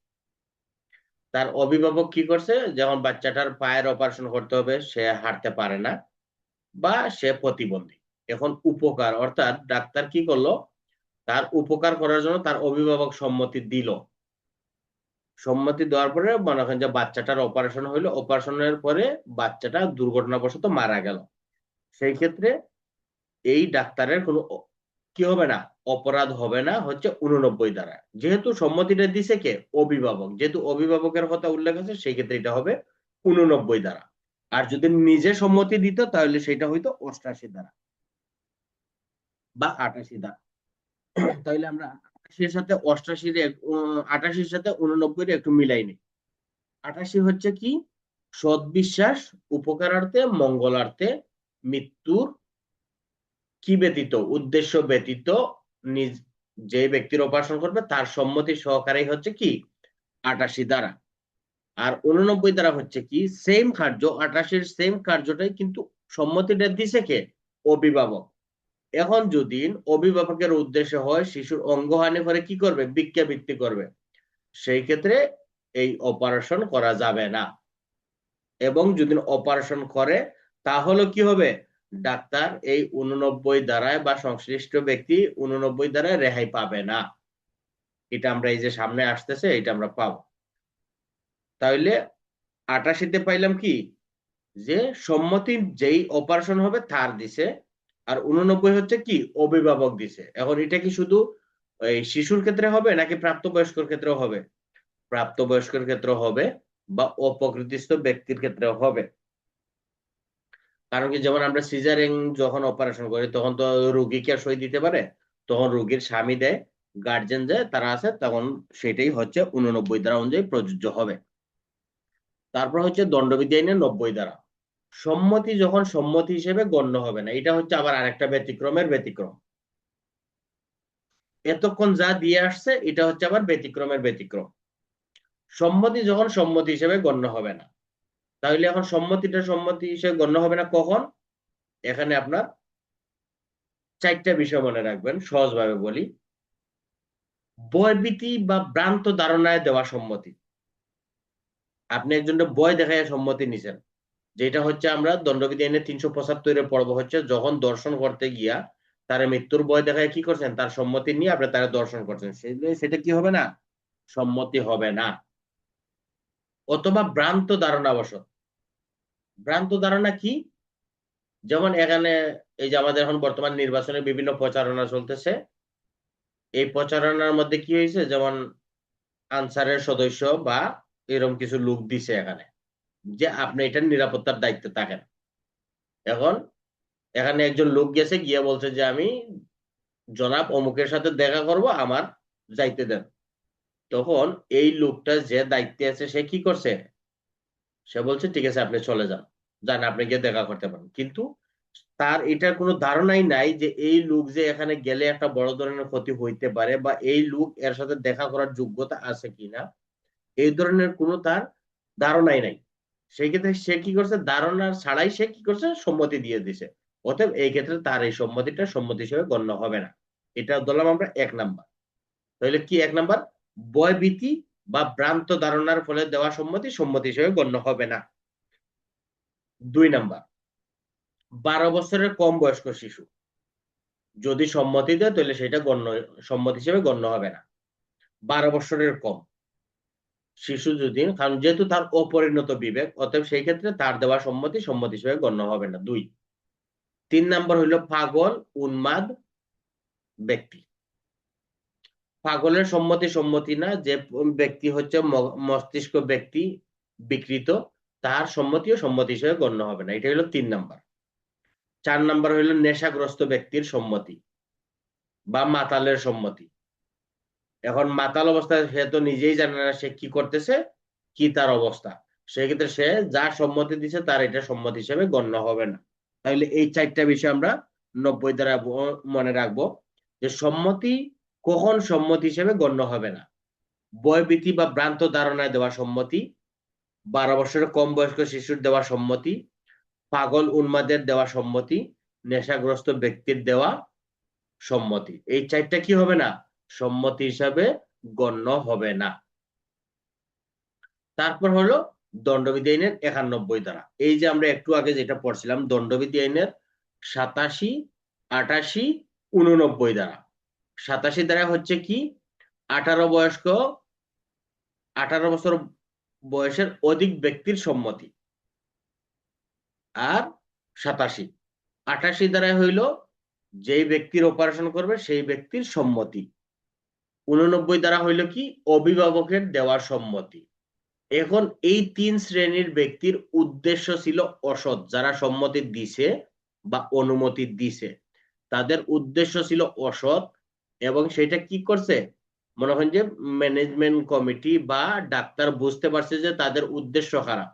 তার অভিভাবক কি করছে, যেমন বাচ্চাটার পায়ের অপারেশন করতে হবে, সে হাঁটতে পারে না বা সে প্রতিবন্ধী। এখন উপকার অর্থাৎ ডাক্তার কি করলো, তার উপকার করার জন্য তার অভিভাবক সম্মতি দিল। সম্মতি দেওয়ার পরে মনে করেন যে বাচ্চাটার অপারেশন হইলো, অপারেশনের পরে বাচ্চাটা দুর্ঘটনাবশত মারা গেল, সেই ক্ষেত্রে এই ডাক্তারের কোনো কি হবে না, অপরাধ হবে না হচ্ছে 89 দ্বারা। যেহেতু সম্মতিটা দিছে কে, অভিভাবক, যেহেতু অভিভাবকের কথা উল্লেখ আছে সেই ক্ষেত্রে এটা হবে 89 দ্বারা। আর যদি নিজে সম্মতি দিত তাহলে সেটা হইতো 88 দ্বারা বা 88 দ্বারা। তাহলে আমরা 88-এর সাথে 88-এর সাথে 89 একটু মিলাই নিই। 88 হচ্ছে কি, সদ্বিশ্বাস, উপকারার্থে, মঙ্গলার্থে, মৃত্যুর কি ব্যতীত, উদ্দেশ্য ব্যতীত, নিজ যে ব্যক্তির অপারেশন করবে তার সম্মতি সহকারে হচ্ছে কি 88 দ্বারা। আর 89 দ্বারা হচ্ছে কি, সেম কার্য, 88-এর সেম কার্যটাই কিন্তু সম্মতিটা দিছে কে, অভিভাবক। এখন যদি অভিভাবকের উদ্দেশ্য হয় শিশুর অঙ্গহানি করে কি করবে, ভিক্ষাবৃত্তি করবে, সেই ক্ষেত্রে এই অপারেশন করা যাবে না। এবং যদি অপারেশন করে তাহলে কি হবে, ডাক্তার এই 89 দ্বারায় বা সংশ্লিষ্ট ব্যক্তি 89 দ্বারায় রেহাই পাবে না। এটা আমরা এই যে সামনে আসতেছে এটা আমরা পাবো। তাহলে 88-তে পাইলাম কি, যে সম্মতি যেই অপারেশন হবে তার দিছে, আর 89 হচ্ছে কি অভিভাবক দিছে। এখন এটা কি শুধু এই শিশুর ক্ষেত্রে হবে নাকি প্রাপ্তবয়স্কর ক্ষেত্রেও হবে? প্রাপ্তবয়স্কের ক্ষেত্রেও হবে বা অপ্রকৃতিস্থ ব্যক্তির ক্ষেত্রেও হবে। কারণ কি, যেমন আমরা সিজারিং যখন অপারেশন করি তখন তো রুগী কি আর সই দিতে পারে? তখন রুগীর স্বামী দেয়, গার্জেন দেয়, তারা আছে, তখন সেটাই হচ্ছে 89 ধারা অনুযায়ী প্রযোজ্য হবে। তারপর হচ্ছে দণ্ডবিধি আইনের 90 ধারা। সম্মতি যখন সম্মতি হিসেবে গণ্য হবে না, এটা হচ্ছে আবার আরেকটা ব্যতিক্রমের ব্যতিক্রম। এতক্ষণ যা দিয়ে আসছে এটা হচ্ছে আবার ব্যতিক্রমের ব্যতিক্রম। সম্মতি যখন সম্মতি হিসেবে গণ্য হবে না, তাহলে এখন সম্মতিটা সম্মতি হিসেবে গণ্য হবে না কখন? এখানে আপনার 4টা বিষয় মনে রাখবেন, সহজভাবে বলি। ভয়ভীতি বা ভ্রান্ত ধারণায় দেওয়া সম্মতি। আপনি একজনকে ভয় দেখায় সম্মতি নিছেন, যেটা হচ্ছে আমরা দণ্ডবিধি আইনে 375-এ পড়বো, হচ্ছে যখন দর্শন করতে গিয়া তার মৃত্যুর ভয় দেখায় কি করছেন, তার সম্মতি নিয়ে আপনি তারা দর্শন করছেন, সেটা কি হবে না? সম্মতি হবে না। অথবা ভ্রান্ত ধারণাবশত। ভ্রান্ত ধারণা কি? যেমন এখানে এই যে আমাদের এখন বর্তমান নির্বাচনের বিভিন্ন প্রচারণা চলতেছে, এই প্রচারণার মধ্যে কি হয়েছে, যেমন আনসারের সদস্য বা এরকম কিছু লোক দিছে এখানে, যে আপনি এটার নিরাপত্তার দায়িত্বে থাকেন। এখন এখানে একজন লোক গেছে, গিয়ে বলছে যে আমি জনাব অমুকের সাথে দেখা করব, আমার যাইতে দেন। তখন এই লোকটা যে দায়িত্বে আছে সে কি করছে, সে বলছে ঠিক আছে আপনি চলে যান, যান আপনি গিয়ে দেখা করতে পারেন। কিন্তু তার এটার কোনো ধারণাই নাই যে এই লোক যে এখানে গেলে একটা বড় ধরনের ক্ষতি হইতে পারে, বা এই লোক এর সাথে দেখা করার যোগ্যতা আছে কিনা, এই ধরনের কোনো তার ধারণাই নাই। সেই ক্ষেত্রে সে কি করছে, ধারণা ছাড়াই সে কি করছে, সম্মতি দিয়ে দিছে। অতএব এই ক্ষেত্রে তার এই সম্মতিটা সম্মতি হিসেবে গণ্য হবে না। এটা ধরলাম আমরা 1 নাম্বার। তাহলে কি 1 নাম্বার? ভয়ভীতি বা ভ্রান্ত ধারণার ফলে দেওয়া সম্মতি সম্মতি হিসেবে গণ্য হবে না। 2 নাম্বার, 12 বছরের কম বয়স্ক শিশু যদি সম্মতি দেয় তাহলে সেটা সম্মতি হিসেবে গণ্য হবে না। 12 বছরের কম শিশু যদি, কারণ যেহেতু তার অপরিণত বিবেক, অতএব সেই ক্ষেত্রে তার দেওয়া সম্মতি সম্মতি হিসেবে গণ্য হবে না। 2। 3 নাম্বার হইলো পাগল উন্মাদ ব্যক্তি। পাগলের সম্মতি সম্মতি না, যে ব্যক্তি হচ্ছে মস্তিষ্ক ব্যক্তি বিকৃত, তার সম্মতিও সম্মতি হিসেবে গণ্য হবে না। এটা হলো 3 নাম্বার। 4 নাম্বার হইলো নেশাগ্রস্ত ব্যক্তির সম্মতি বা মাতালের সম্মতি। এখন মাতাল অবস্থায় সে তো নিজেই জানে না সে কি করতেছে, কি তার অবস্থা, সেক্ষেত্রে সে যা সম্মতি দিছে তার এটা সম্মতি হিসেবে গণ্য হবে না। তাহলে এই 4টা বিষয় আমরা 90 দ্বারা মনে রাখবো, যে সম্মতি কখন সম্মতি হিসেবে গণ্য হবে না। ভয়ভীতি বা ভ্রান্ত ধারণায় দেওয়া সম্মতি, 12 বছরের কম বয়স্ক শিশুর দেওয়া সম্মতি, পাগল উন্মাদের দেওয়া সম্মতি, নেশাগ্রস্ত ব্যক্তির দেওয়া সম্মতি। এই 4টা কি হবে না? সম্মতি হিসাবে গণ্য হবে না। তারপর হলো দণ্ডবিধি আইনের 91 ধারা। এই যে আমরা একটু আগে যেটা পড়ছিলাম, দণ্ডবিধি আইনের 87, 88, 89 ধারা। 87 ধারা হচ্ছে কি, 18 বয়স্ক, 18 বছর বয়সের অধিক ব্যক্তির সম্মতি। আর 87, 88 ধারায় হইল যেই ব্যক্তির অপারেশন করবে সেই ব্যক্তির সম্মতি। 89 ধারা হইল কি, অভিভাবকের দেওয়ার সম্মতি। এখন এই 3 শ্রেণীর ব্যক্তির উদ্দেশ্য ছিল অসৎ, যারা সম্মতি দিছে বা অনুমতি দিছে তাদের উদ্দেশ্য ছিল অসৎ, এবং সেটা কি করছে, মনে হয় যে ম্যানেজমেন্ট কমিটি বা ডাক্তার বুঝতে পারছে যে তাদের উদ্দেশ্য খারাপ,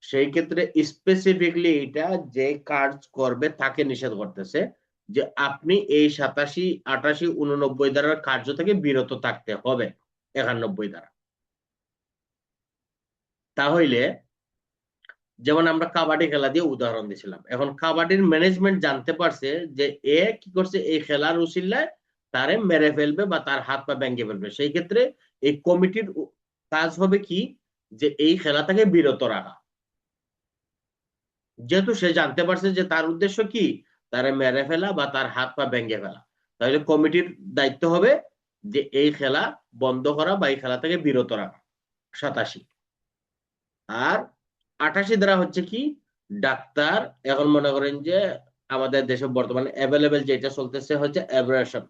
সেই ক্ষেত্রে স্পেসিফিকলি এটা যে কাজ করবে তাকে নিষেধ করতেছে, যে আপনি এই 87, 88, 89 ধারার কার্য থেকে বিরত থাকতে হবে। 91 ধারা। তাহলে যেমন আমরা কাবাডি খেলা দিয়ে উদাহরণ দিছিলাম, এখন কাবাডির ম্যানেজমেন্ট জানতে পারছে যে এ কি করছে, এই খেলার উসিলায় তারে মেরে ফেলবে বা তার হাত পা ভেঙে ফেলবে, সেই ক্ষেত্রে এই কমিটির কাজ হবে কি, যে এই খেলা থেকে বিরত রাখা। যেহেতু সে জানতে পারছে যে তার উদ্দেশ্য কি, তারে মেরে ফেলা বা তার হাত পা ভেঙে ফেলা, তাহলে কমিটির দায়িত্ব হবে যে এই খেলা বন্ধ করা বা এই খেলা থেকে বিরত রাখা। 87। আর 88 দ্বারা হচ্ছে কি, ডাক্তার এখন মনে করেন যে আমাদের দেশে বর্তমানে অ্যাভেলেবেল যেটা চলতেছে হচ্ছে অ্যাবরেশন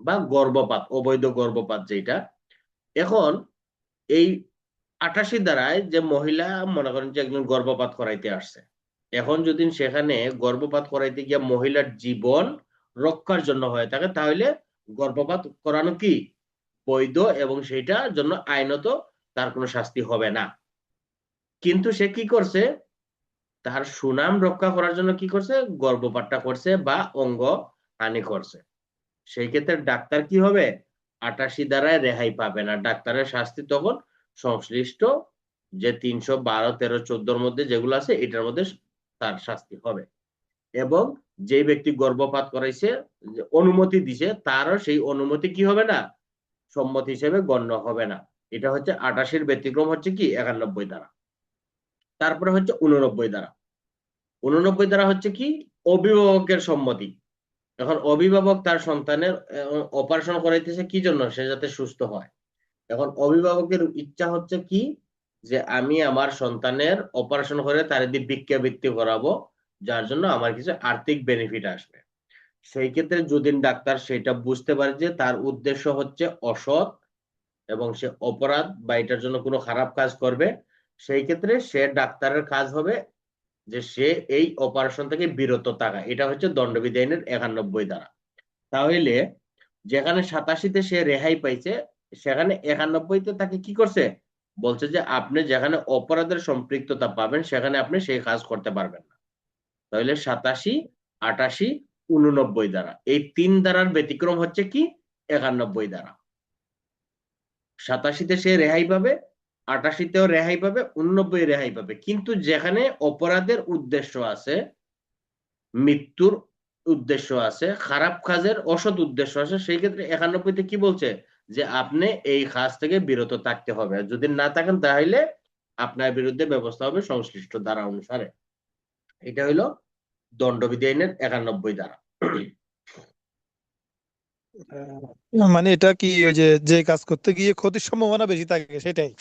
বা গর্ভপাত, অবৈধ গর্ভপাত যেটা। এখন এই 88 দ্বারায় যে মহিলা মনে করেন যে একজন গর্ভপাত করাইতে আসছে, এখন যদি সেখানে গর্ভপাত করাইতে গিয়ে মহিলার জীবন রক্ষার জন্য হয়ে থাকে, তাহলে গর্ভপাত করানো কি বৈধ, এবং সেটার জন্য আইনত তার কোনো শাস্তি হবে না। কিন্তু সে কি করছে, তার সুনাম রক্ষা করার জন্য কি করছে, গর্ভপাতটা করছে বা অঙ্গ হানি করছে। সেই ক্ষেত্রে ডাক্তার কি হবে, 88 দ্বারায় রেহাই পাবে না। ডাক্তারের শাস্তি তখন সংশ্লিষ্ট যে 312, 13, 14 মধ্যে যেগুলো আছে এটার মধ্যে তার শাস্তি হবে। এবং যে ব্যক্তি গর্ভপাত করাইছে, অনুমতি দিছে, তারও সেই অনুমতি কি হবে না, সম্মতি হিসেবে গণ্য হবে না। এটা হচ্ছে 88-এর ব্যতিক্রম হচ্ছে কি 91 দ্বারা। তারপরে হচ্ছে 89 দ্বারা। 89 দ্বারা হচ্ছে কি অভিভাবকের সম্মতি। এখন অভিভাবক তার সন্তানের অপারেশন করাইতেছে কি জন্য, সে যাতে সুস্থ হয়। এখন অভিভাবকের ইচ্ছা হচ্ছে কি, যে আমি আমার সন্তানের অপারেশন করে তার দিয়ে ভিক্ষাবৃত্তি করাবো, যার জন্য আমার কিছু আর্থিক বেনিফিট আসবে। সেই ক্ষেত্রে যদি ডাক্তার সেটা বুঝতে পারে যে তার উদ্দেশ্য হচ্ছে অসৎ এবং সে অপরাধ বা এটার জন্য কোনো খারাপ কাজ করবে, সেই ক্ষেত্রে সে ডাক্তারের কাজ হবে যে সে এই অপারেশন থেকে বিরত থাকা। এটা হচ্ছে দণ্ডবিধি আইনের 91 ধারা। তাহলে যেখানে 87-তে সে রেহাই পাইছে, সেখানে 91-তে তাকে কি করছে, বলছে যে আপনি যেখানে অপরাধের সম্পৃক্ততা পাবেন সেখানে আপনি সেই কাজ করতে পারবেন না। তাহলে 87, 88, 89 দ্বারা, এই 3 দ্বারার ব্যতিক্রম হচ্ছে কি 91 দ্বারা। 87-তে সে রেহাই পাবে, 88-তেও রেহাই পাবে, 89 রেহাই পাবে। কিন্তু যেখানে অপরাধের উদ্দেশ্য আছে, মৃত্যুর উদ্দেশ্য আছে, খারাপ কাজের অসৎ উদ্দেশ্য আছে, সেই ক্ষেত্রে 91-তে কি বলছে, যে আপনি এই কাজ থেকে বিরত থাকতে হবে। যদি না থাকেন তাহলে আপনার বিরুদ্ধে ব্যবস্থা হবে সংশ্লিষ্ট ধারা অনুসারে। এটা হইলো দণ্ডবিধি আইনের 91 ধারা। মানে এটা কি ওই যে যে কাজ করতে গিয়ে ক্ষতির সম্ভাবনা বেশি থাকে সেটাই?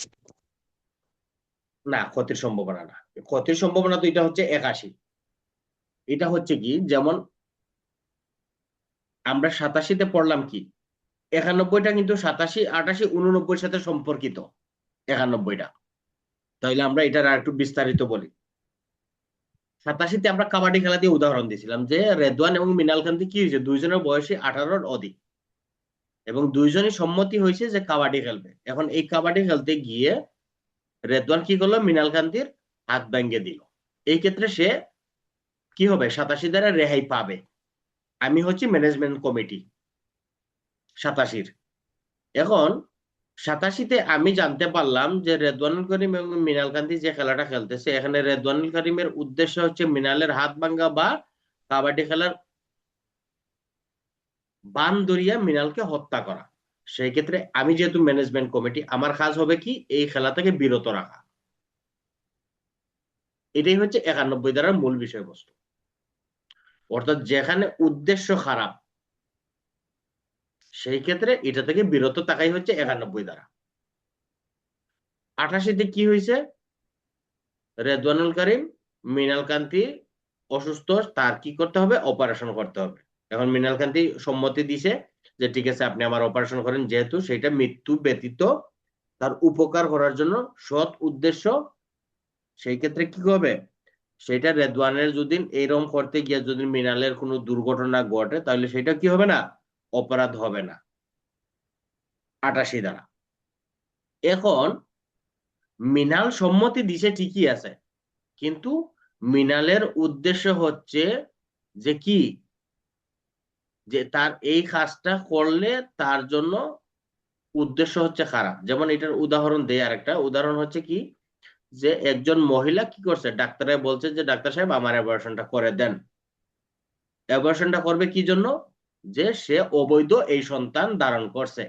না, ক্ষতির সম্ভাবনা না। ক্ষতির সম্ভাবনা তো এটা হচ্ছে 81। এটা হচ্ছে কি, যেমন আমরা 87-তে পড়লাম কি 91টা কিন্তু 87, 88, 89 সাথে সম্পর্কিত 91টা। তাহলে আমরা এটার আর একটু বিস্তারিত বলি। 87-তে আমরা কাবাডি খেলা দিয়ে উদাহরণ দিয়েছিলাম যে রেদওয়ান এবং মৃণাল কান্তি কি হয়েছে, দুইজনের বয়সী 18-র অধিক, এবং দুইজনই সম্মতি হয়েছে যে কাবাডি খেলবে। এখন এই কাবাডি খেলতে গিয়ে রেদওয়ান কি করলো, মৃণাল কান্তির হাত ভেঙে দিল। এই ক্ষেত্রে সে কি হবে, 87 দ্বারা রেহাই পাবে। আমি হচ্ছি ম্যানেজমেন্ট কমিটি 87-র। এখন 87-তে আমি জানতে পারলাম যে রেদওয়ানুল করিম এবং মৃণাল কান্তি যে খেলাটা খেলতেছে, এখানে রেদওয়ানুল করিমের উদ্দেশ্য হচ্ছে মৃণালের হাত ভাঙ্গা বা কাবাডি খেলার বান ধরিয়া মৃণালকে হত্যা করা। সেই ক্ষেত্রে আমি যেহেতু ম্যানেজমেন্ট কমিটি, আমার কাজ হবে কি এই খেলা থেকে বিরত রাখা। এটাই হচ্ছে 91 ধারার মূল বিষয়বস্তু। অর্থাৎ যেখানে উদ্দেশ্য খারাপ, সেই ক্ষেত্রে এটা থেকে বিরত থাকাই হচ্ছে 91 ধারা। 88-তে কি হয়েছে, রেদওয়ানুল করিম, মৃণাল কান্তি অসুস্থ, তার কি করতে হবে, অপারেশন করতে হবে। এখন মৃণাল কান্তি সম্মতি দিছে যে ঠিক আছে আপনি আমার অপারেশন করেন, যেহেতু সেটা মৃত্যু ব্যতীত তার উপকার করার জন্য সৎ উদ্দেশ্য। সেই ক্ষেত্রে কি হবে, সেটা রেদওয়ানের যদি এইরকম করতে গিয়ে যদি মৃণালের কোনো দুর্ঘটনা ঘটে, তাহলে সেটা কি হবে না, অপরাধ হবে না 88 দ্বারা। এখন মৃণাল সম্মতি দিছে ঠিকই আছে, কিন্তু মৃণালের উদ্দেশ্য হচ্ছে যে কি, যে তার এই কাজটা করলে তার জন্য উদ্দেশ্য হচ্ছে খারাপ। যেমন এটার উদাহরণ দেয়, আরেকটা উদাহরণ হচ্ছে কি, যে একজন মহিলা কি করছে, ডাক্তারে বলছে যে ডাক্তার সাহেব আমার অ্যাবর্শনটা করে দেন। অ্যাবর্শনটা করবে কি জন্য, যে সে অবৈধ এই সন্তান ধারণ করছে।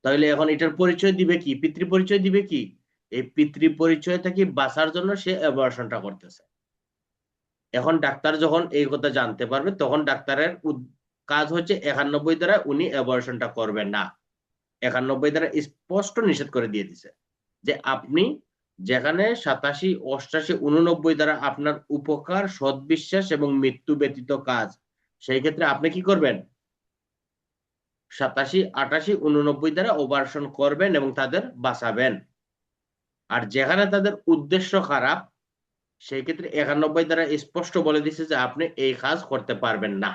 তাহলে এখন এটার পরিচয় দিবে কি, পিতৃ পরিচয় দিবে কি, এই পিতৃ পরিচয় থেকে বাঁচার জন্য সে অ্যাবর্শনটা করতেছে। এখন ডাক্তার যখন এই কথা জানতে পারবে, তখন ডাক্তারের কাজ হচ্ছে 91 দ্বারা উনি অ্যাবর্শনটা করবেন না। 91 দ্বারা স্পষ্ট নিষেধ করে দিয়ে দিছে যে আপনি যেখানে 87, 88, 89 দ্বারা আপনার উপকার, সদ্বিশ্বাস এবং মৃত্যু ব্যতীত কাজ, সেই ক্ষেত্রে আপনি কি করবেন? 87, 88, 89 দ্বারা অপারেশন করবেন এবং তাদের বাঁচাবেন। আর যেখানে তাদের উদ্দেশ্য খারাপ, সেই ক্ষেত্রে 91 দ্বারা স্পষ্ট বলে দিছে যে আপনি এই কাজ করতে পারবেন না।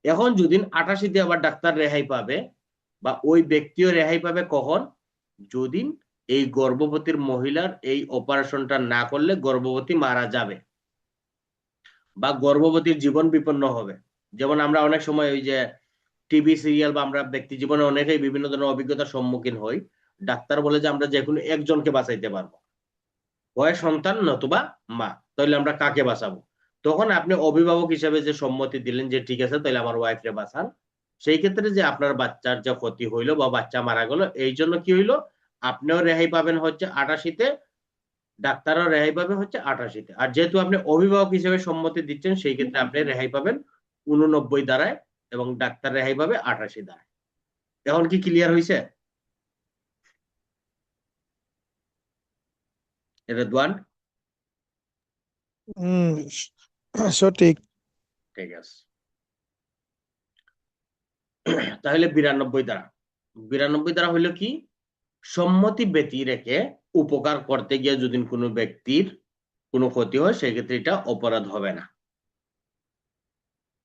এখন যদি 88 দিয়ে আবার ডাক্তার রেহাই পাবে বা ওই ব্যক্তিও রেহাই পাবে কখন? যদি এই গর্ভবতীর মহিলার এই অপারেশনটা না করলে গর্ভবতী মারা যাবে বা গর্ভবতীর জীবন বিপন্ন হবে। যেমন আমরা অনেক সময় ওই যে টিভি সিরিয়াল বা আমরা ব্যক্তি জীবনে অনেকেই বিভিন্ন ধরনের অভিজ্ঞতার সম্মুখীন হই। ডাক্তার বলে যে আমরা যে কোনো একজনকে বাঁচাইতে পারবো, হয় সন্তান নতুবা মা, তাহলে আমরা কাকে বাঁচাবো? তখন আপনি অভিভাবক হিসেবে যে সম্মতি দিলেন যে ঠিক আছে তাহলে আমার ওয়াইফরে বাঁচান, সেই ক্ষেত্রে যে আপনার বাচ্চার যে ক্ষতি হইলো বা বাচ্চা মারা গেল, এই জন্য কি হইলো, আপনিও রেহাই পাবেন হচ্ছে 88-তে, ডাক্তারও রেহাই পাবে হচ্ছে 88-তে। আর যেহেতু আপনি অভিভাবক হিসেবে সম্মতি দিচ্ছেন, সেই ক্ষেত্রে আপনি রেহাই পাবেন 89 দ্বারায় এবং ডাক্তার রেহাই পাবে 88 দ্বারায়। এখন কি ক্লিয়ার হয়েছে? রেদওয়ান? হম সঠিক। ঠিক আছে, তাহলে 92 দ্বারা, 92 দ্বারা হইলো কি, সম্মতি ব্যতি রেখে উপকার করতে গিয়ে যদি কোনো ব্যক্তির কোনো ক্ষতি হয়, সেক্ষেত্রে এটা অপরাধ হবে না।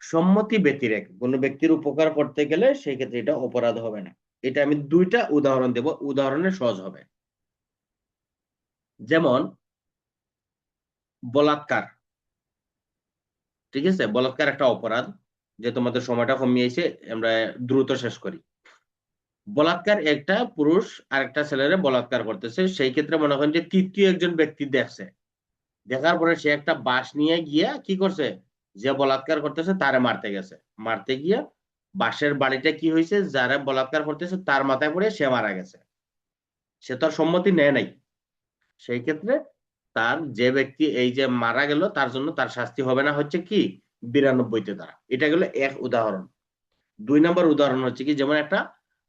সম্মতি ব্যতি রেখে কোনো ব্যক্তির উপকার করতে গেলে সেই ক্ষেত্রে এটা অপরাধ হবে না। এটা আমি দুইটা উদাহরণ দেব, উদাহরণে সহজ হবে। যেমন বলাৎকার, ঠিক আছে, বলাৎকার একটা অপরাধ। যে তোমাদের সময়টা কমিয়েছে, আমরা দ্রুত শেষ করি। বলাৎকার, একটা পুরুষ আরেকটা ছেলেরে বলাৎকার করতেছে, সেই ক্ষেত্রে মনে করেন যে তৃতীয় একজন ব্যক্তি দেখছে, দেখার পরে সে একটা বাঁশ নিয়ে গিয়া কি করছে, যে বলাৎকার করতেছে তারে মারতে গেছে, মারতে গিয়া বাঁশের বাড়িটা কি হয়েছে, যারা বলাৎকার করতেছে তার মাথায় পড়ে সে মারা গেছে। সে তো আর সম্মতি নেয় নাই। সেই ক্ষেত্রে তার যে ব্যক্তি এই যে মারা গেল, তার জন্য তার শাস্তি হবে না হচ্ছে কি 92-তে দ্বারা। এটা গেল এক উদাহরণ। 2 নম্বর উদাহরণ হচ্ছে কি, যেমন একটা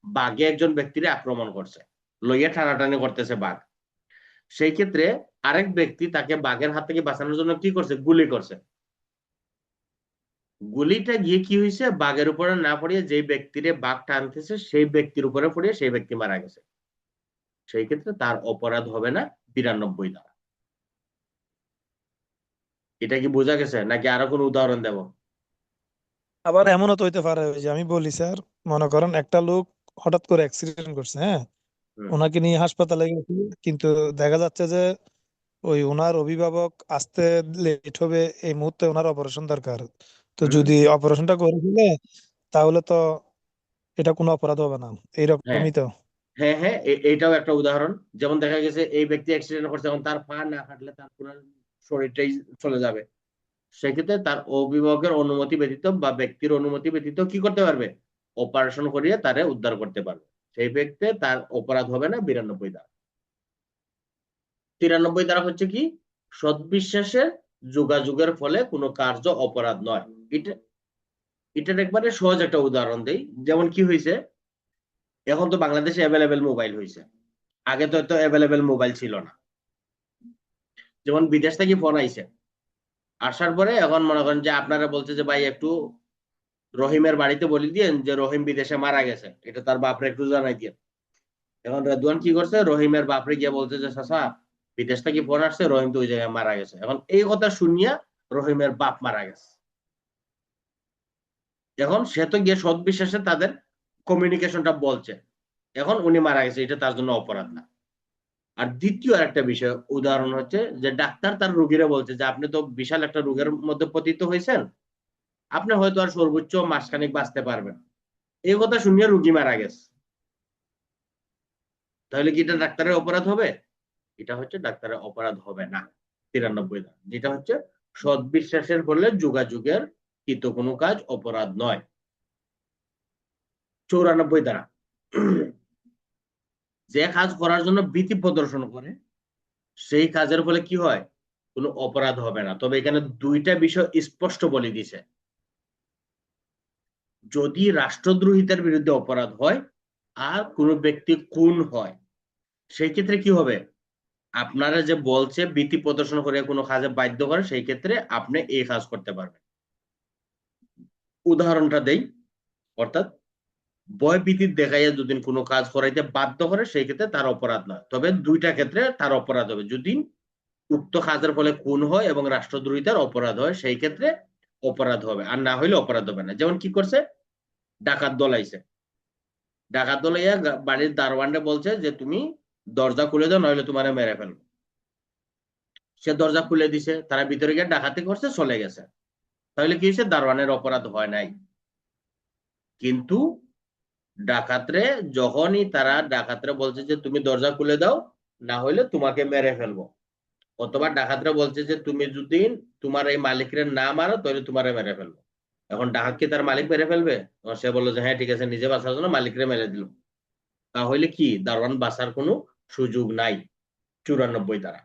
বাঘে একজন ব্যক্তিরে আক্রমণ করছে, লইয়া টানাটানি করতেছে বাঘ। সেই ক্ষেত্রে আরেক ব্যক্তি তাকে বাঘের হাত থেকে বাঁচানোর জন্য কি করছে, গুলি করছে। গুলিটা গিয়ে কি হয়েছে, বাঘের উপরে না পড়িয়ে যে ব্যক্তিরে বাঘ টানতেছে সেই ব্যক্তির উপরে পড়িয়ে সেই ব্যক্তি মারা গেছে। সেই ক্ষেত্রে তার অপরাধ হবে না 92 দ্বারা। এটা কি বোঝা গেছে নাকি আরো কোনো উদাহরণ দেব? আবার এমনও তো হইতে পারে, ওই যে আমি বলি স্যার, মনে করেন একটা লোক হঠাৎ করে অ্যাক্সিডেন্ট করছে, হ্যাঁ, হুম, ওনাকে নিয়ে হাসপাতালে গেছে, কিন্তু দেখা যাচ্ছে যে ওই ওনার অভিভাবক আসতে লেট হবে, এই মুহূর্তে ওনার অপারেশন দরকার। তো হুম, যদি অপারেশনটা করে দিলে, তাহলে তো এটা কোনো অপরাধ হবে না, হ্যাঁ, এইরকমই তো। হ্যাঁ, হ্যাঁ, এটাও একটা উদাহরণ। যেমন দেখা গেছে এই ব্যক্তি অ্যাক্সিডেন্ট করছে, এখন তার পা না কাটলে তার পুরো শরীরটাই চলে যাবে। সেক্ষেত্রে তার অভিভাবকের অনুমতি ব্যতীত বা ব্যক্তির অনুমতি ব্যতীত কি করতে পারবে, অপারেশন করিয়ে তারে উদ্ধার করতে পারবে। সেই ব্যক্তি তার অপরাধ হবে না 92 দ্বারা। 93 দ্বারা হচ্ছে কি, সদ্বিশ্বাসের যোগাযোগের ফলে কোনো কার্য অপরাধ নয়। এটা এটার একবারে সহজ একটা উদাহরণ দেই। যেমন কি হয়েছে, এখন তো বাংলাদেশে অ্যাভেলেবেল মোবাইল হয়েছে, আগে তো এত অ্যাভেলেবেল মোবাইল ছিল না। যেমন বিদেশ থেকে ফোন আইছে, আসার পরে এখন মনে করেন যে আপনারা বলছে যে ভাই একটু রহিমের বাড়িতে বলি দিয়েন যে রহিম বিদেশে মারা গেছে, এটা তার বাপরে একটু জানাই দিয়ে। এখন রেদওয়ান কি করছে, রহিমের বাপরে গিয়ে বলছে যে চাচা বিদেশ থেকে ফোন আসছে, রহিম তো ওই জায়গায় মারা গেছে। এখন এই কথা শুনিয়া রহিমের বাপ মারা গেছে। এখন সে তো গিয়ে সৎ বিশ্বাসে তাদের কমিউনিকেশনটা বলছে, এখন উনি মারা গেছে, এটা তার জন্য অপরাধ না। আর দ্বিতীয় আরেকটা বিষয় উদাহরণ হচ্ছে যে ডাক্তার তার রোগীরা বলছে যে আপনি তো বিশাল একটা রোগের মধ্যে পতিত হয়েছেন, আপনি হয়তো আর সর্বোচ্চ মাসখানেক বাঁচতে পারবেন, এই কথা শুনিয়ে রোগী মারা গেছে। তাহলে কি এটা ডাক্তারের অপরাধ হবে? এটা হচ্ছে ডাক্তারের অপরাধ হবে না 93 ধারা, যেটা হচ্ছে সদ্বিশ্বাসের ফলে যোগাযোগের কৃত কোনো কাজ অপরাধ নয়। 94 ধারা, যে কাজ করার জন্য ভীতি প্রদর্শন করে সেই কাজের ফলে কি হয়, কোনো অপরাধ হবে না। তবে এখানে দুইটা বিষয় স্পষ্ট বলে দিছে, যদি রাষ্ট্রদ্রোহিতার বিরুদ্ধে অপরাধ হয় আর কোনো ব্যক্তি খুন হয়, সেই ক্ষেত্রে কি হবে, আপনারা যে বলছে ভীতি প্রদর্শন করে কোনো কাজে বাধ্য করে, সেই ক্ষেত্রে আপনি এই কাজ করতে পারবেন। উদাহরণটা দেই, অর্থাৎ ভয় ভীতি দেখাইয়া যদি কোনো কাজ করাইতে বাধ্য করে, সেই ক্ষেত্রে তার অপরাধ নয়, তবে দুইটা ক্ষেত্রে তার অপরাধ হবে। যদি উক্ত কাজের ফলে খুন হয় এবং রাষ্ট্রদ্রোহিতার অপরাধ হয়, সেই ক্ষেত্রে অপরাধ হবে, আর না হইলে অপরাধ হবে না। যেমন কি করছে, ডাকাত দল আইছে, ডাকাত দল আইয়া বাড়ির দারোয়ানরে বলছে যে তুমি দরজা খুলে দাও, নইলে তোমার মেরে ফেলবো। সে দরজা খুলে দিছে, তারা ভিতরে গিয়ে ডাকাতি করছে, চলে গেছে। তাহলে কি হয়েছে, দারোয়ানের অপরাধ হয় নাই। কিন্তু ডাকাতরে যখনই তারা ডাকাতরে বলছে যে তুমি দরজা খুলে দাও, না হইলে তোমাকে মেরে ফেলবো, অথবা ডাকাতরা বলছে যে তুমি যদি তোমার এই মালিকের না মারো তাহলে তোমারে মেরে ফেলবো। এখন ডাকাত কি তার মালিক মেরে ফেলবে? তখন সে বললো যে হ্যাঁ ঠিক আছে, নিজে বাঁচার জন্য মালিকরে মেরে দিল। তাহলে কি দারোয়ান বাঁচার কোনো সুযোগ নাই 94 দ্বারা।